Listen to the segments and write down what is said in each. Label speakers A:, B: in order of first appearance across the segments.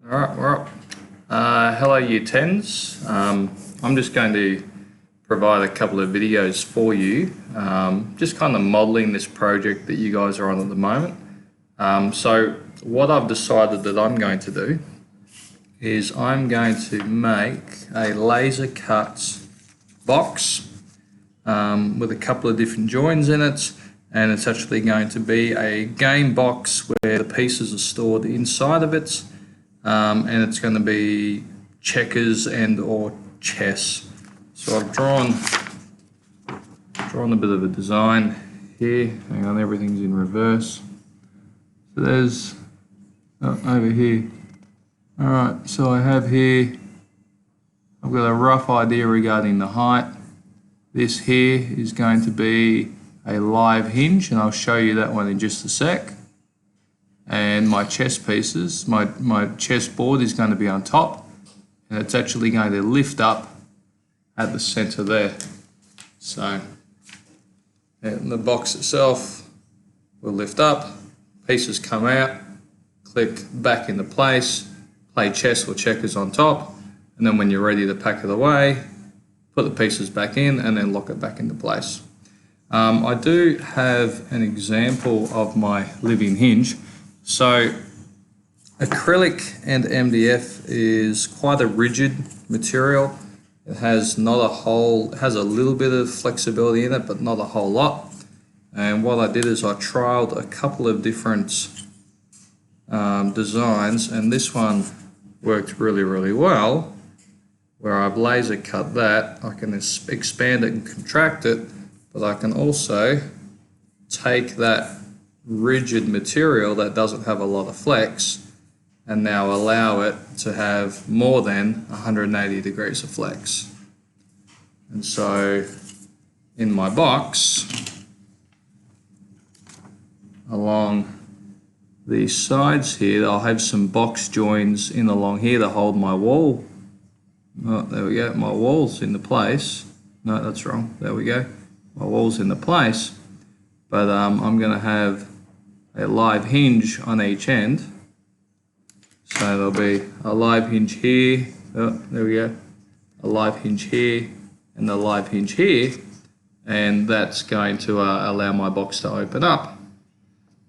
A: All right, we're up. Hello, Year 10s. I'm just going to provide a couple of videos for you, just kind of modelling this project that you guys are on at the moment. So what I've decided that I'm going to do is I'm going to make a laser cut box with a couple of different joins in it, and it's actually going to be a game box where the pieces are stored inside of it. And it's going to be checkers and or chess. So I've drawn a bit of a design here. Hang on, everything's in reverse. So there's over here. All right, so I have here, I've got a rough idea regarding the height. This here is going to be a live hinge, and I'll show you that one in just a sec. And my chess pieces, my chess board is going to be on top, and it's actually going to lift up at the center there. So and the box itself will lift up, pieces come out, click back into place, play chess or checkers on top, and then when you're ready to pack it away, put the pieces back in and then lock it back into place. I do have an example of my living hinge. So acrylic and MDF is quite a rigid material. It has it has a little bit of flexibility in it, but not a whole lot. And what I did is I trialed a couple of different designs, and this one worked really well, where I've laser cut that. I can expand it and contract it, but I can also take that rigid material that doesn't have a lot of flex and now allow it to have more than 180 degrees of flex. And so in my box, along the sides here, I'll have some box joins in along here to hold my wall. Oh, there we go, my wall's into place. No, that's wrong, there we go. My wall's into place, but I'm going to have a live hinge on each end. So there'll be a live hinge here, oh, there we go, a live hinge here, and a live hinge here, and that's going to allow my box to open up.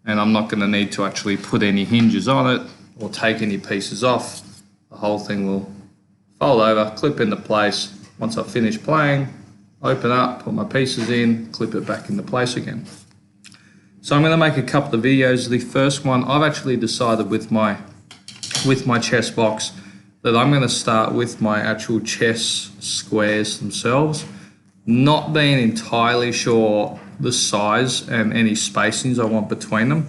A: And I'm not going to need to actually put any hinges on it or take any pieces off. The whole thing will fold over, clip into place. Once I've finished playing, open up, put my pieces in, clip it back into place again. So I'm going to make a couple of videos. The first one, I've actually decided with my chess box that I'm going to start with my actual chess squares themselves, not being entirely sure the size and any spacings I want between them.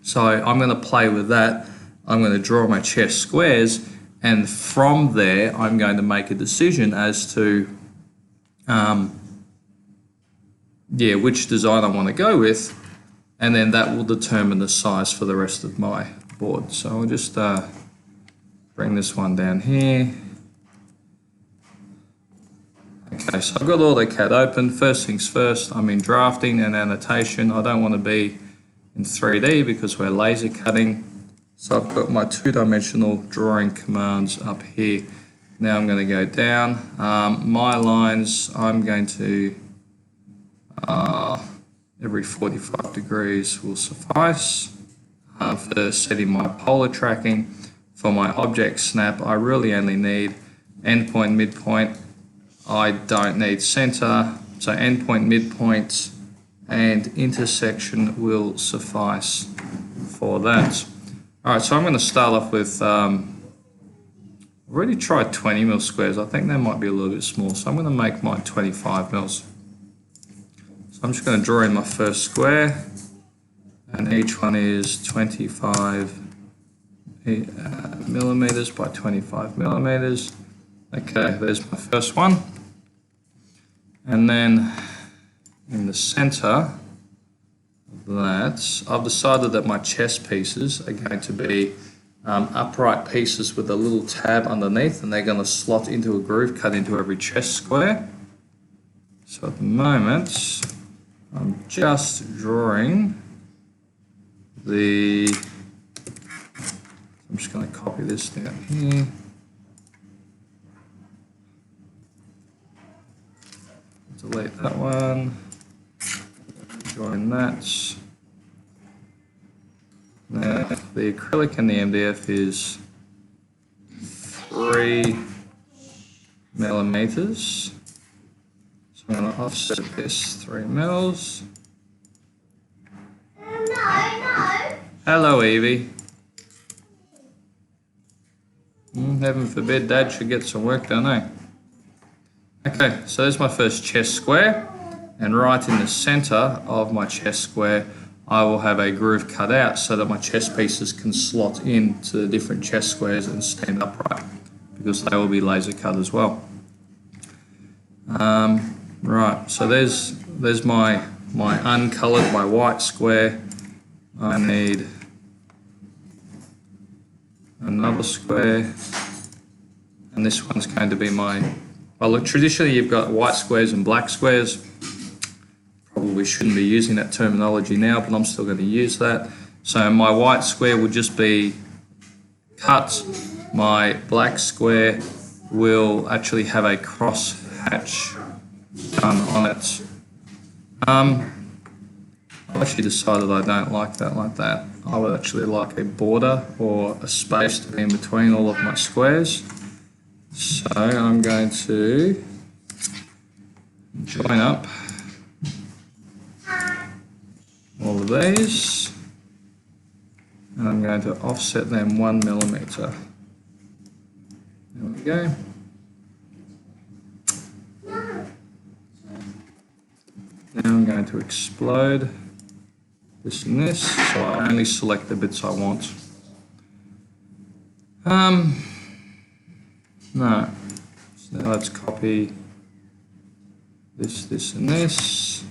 A: So I'm going to play with that. I'm going to draw my chess squares, and from there I'm going to make a decision as to which design I want to go with, and then that will determine the size for the rest of my board. So I'll just bring this one down here. Okay, so I've got AutoCAD open. First things first, I'm in drafting and annotation. I don't want to be in 3D because we're laser cutting. So I've got my two-dimensional drawing commands up here. Now I'm going to go down. My lines, I'm going to every 45 degrees will suffice. For setting my polar tracking, for my object snap, I really only need endpoint, midpoint. I don't need center, so endpoint, midpoint, and intersection will suffice for that. All right, so I'm going to start off with, I've already tried 20 mil squares. I think that might be a little bit small, so I'm going to make mine 25 mils. So I'm just going to draw in my first square, and each one is 25 millimeters by 25 millimeters. Okay, there's my first one. And then in the center of that, I've decided that my chess pieces are going to be upright pieces with a little tab underneath, and they're going to slot into a groove cut into every chess square. So at the moment, I'm just drawing the I'm just going to copy this down here. Delete that one. Join that. Now the acrylic and the MDF is 3 millimeters. So I'm going to offset this 3 mils. Hello, Evie. Heaven forbid Dad should get some work done, eh? Okay, so there's my first chest square, and right in the center of my chest square I will have a groove cut out so that my chest pieces can slot into the different chest squares and stand upright, because they will be laser cut as well. Right, so there's my uncolored, my white square. I need another square, and this one's going to be my, well, look, traditionally you've got white squares and black squares. Probably shouldn't be using that terminology now, but I'm still going to use that. So my white square will just be cut. My black square will actually have a cross hatch done on it. I've actually decided I don't like that like that. I would actually like a border or a space to be in between all of my squares. So I'm going to join up all of these, and I'm going to offset them 1 millimeter. There we go. Now I'm going to explode this and this, so I only select the bits I want. No. So now let's copy this, this and this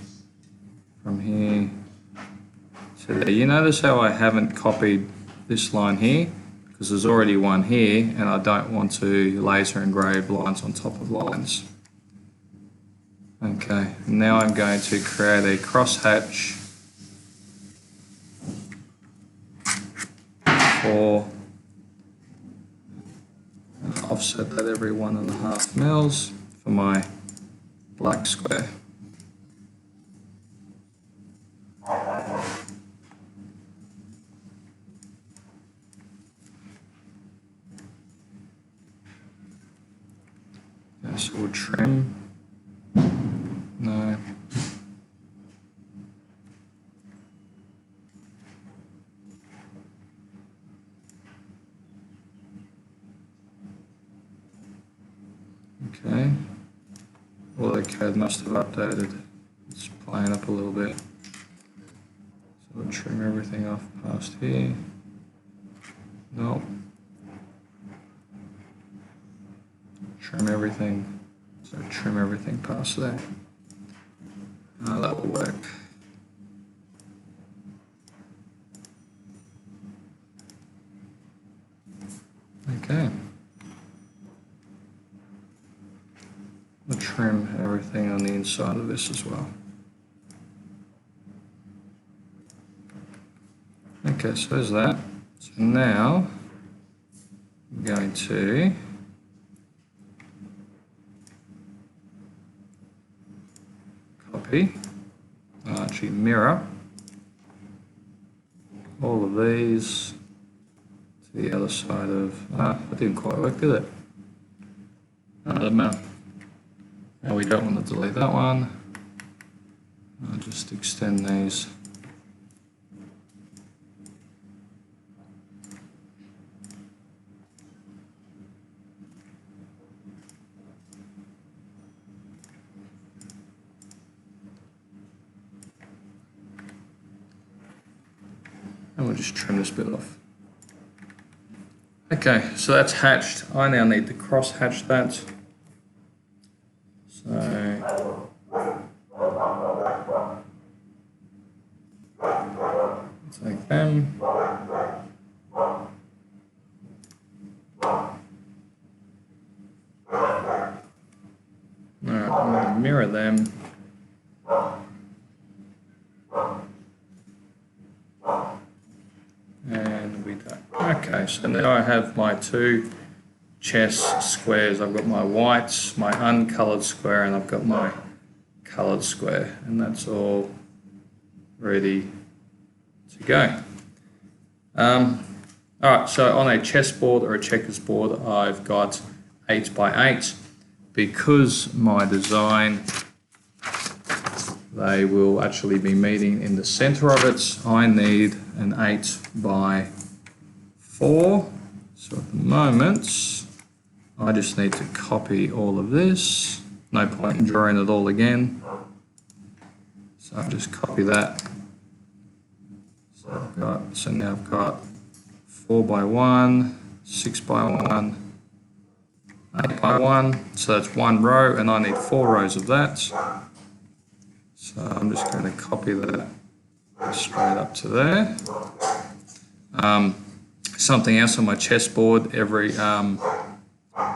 A: from here to there. You notice how I haven't copied this line here? Because there's already one here, and I don't want to laser engrave lines on top of lines. Okay, now I'm going to create a crosshatch for, offset that every 1.5 mils for my black square. Okay, so we'll trim. No. Okay. AutoCAD must have updated. It's playing up a little bit. So we'll trim everything off past here. Nope. Trim everything. So trim everything past there. That will work. Okay. I'll trim everything on the inside of this as well. Okay, so there's that. So now I'm going to copy, actually mirror all of these to the other side of, that didn't quite work, did it? Doesn't matter. Now we don't want to delete that one. I'll just extend these. And we'll just trim this bit off. Okay, so that's hatched. I now need to cross hatch that. So take them. Alright, I'm going to mirror them. And we don't. Okay, so now I have my two chess squares. I've got my white, my uncoloured square, and I've got my coloured square, and that's all ready to go. Alright, so on a chessboard or a checkers board, I've got 8 by 8. Because my design, they will actually be meeting in the centre of it, I need an 8 by 4. So at the moment, I just need to copy all of this. No point in drawing it all again. So I'll just copy that. So now I've got 4 by 1, 6 by 1, 8 by 1. So that's one row, and I need 4 rows of that. So I'm just going to copy that straight up to there. Something else on my chessboard, every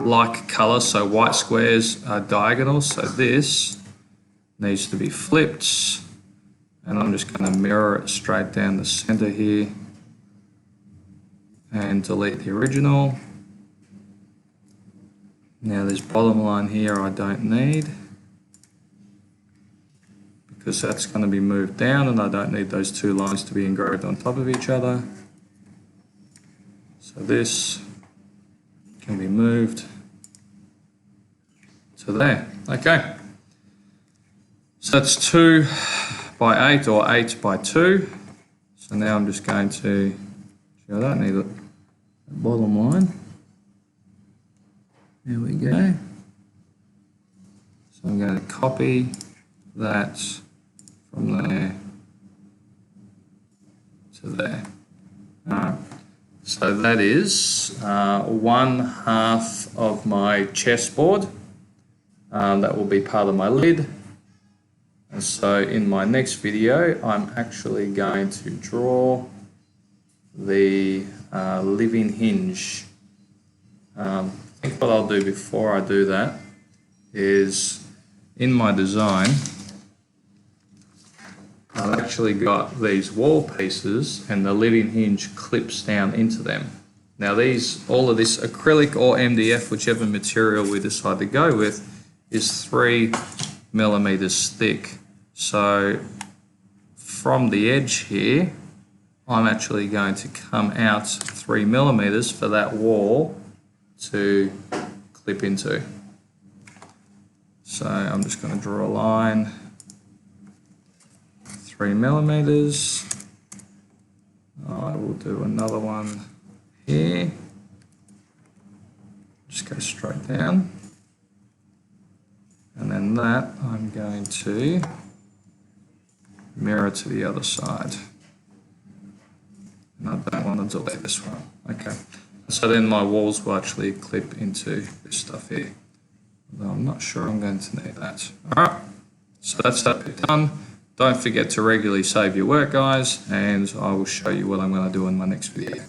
A: like colour, so white squares are diagonal, so this needs to be flipped, and I'm just going to mirror it straight down the centre here and delete the original. Now this bottom line here I don't need, because that's going to be moved down, and I don't need those two lines to be engraved on top of each other. So this can be moved to there. Okay. So that's 2 by 8 or 8 by 2. So now I'm just going to, I don't need it, bottom line. There we go. So I'm going to copy that from there to there. Alright. So that is 1/2 of my chessboard. That will be part of my lid. And so in my next video, I'm actually going to draw the living hinge. I think what I'll do before I do that is, in my design, I've actually got these wall pieces and the living hinge clips down into them. Now all of this acrylic or MDF, whichever material we decide to go with, is 3 millimeters thick. So from the edge here, I'm actually going to come out 3 millimeters for that wall to clip into. So I'm just going to draw a line, 3 millimeters. I will do another one here. Just go straight down. And then that I'm going to mirror to the other side. And I don't want to delete this one. Okay. So then my walls will actually clip into this stuff here. Although I'm not sure I'm going to need that. Alright. So that's that bit done. Don't forget to regularly save your work, guys, and I will show you what I'm going to do in my next video.